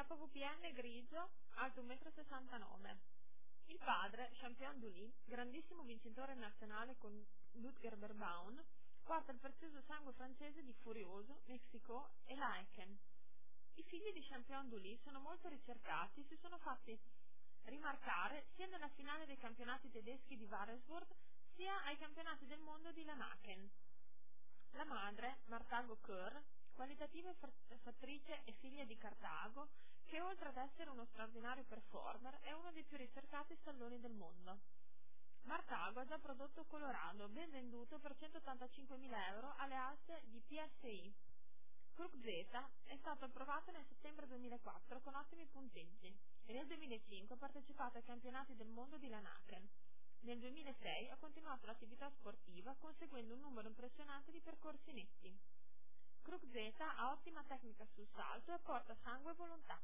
KVPN grigio, alto 1,69 m. Il padre, Champion Duly, grandissimo vincitore nazionale con Lutger Berbaun, porta il prezioso sangue francese di Furioso, Mexico e Laeken. I figli di Champion Duly sono molto ricercati e si sono fatti rimarcare sia nella finale dei campionati tedeschi di Varesburg sia ai campionati del mondo di Lanaken. La madre, Martago Keur, qualitativa fattrice e figlia di Cartago, che oltre ad essere uno straordinario performer è uno dei più ricercati stalloni del mondo. Martago ha già prodotto Colorado, ben venduto per 185.000 euro alle aste di PSI. Krug Z è stato approvato nel settembre 2004 con ottimi punteggi e nel 2005 ha partecipato ai campionati del mondo di Lanaken. Nel 2006 ha continuato l'attività sportiva conseguendo un numero impressionante di percorsi netti. Krug Z ha ottima tecnica sul salto e apporta sangue e volontà.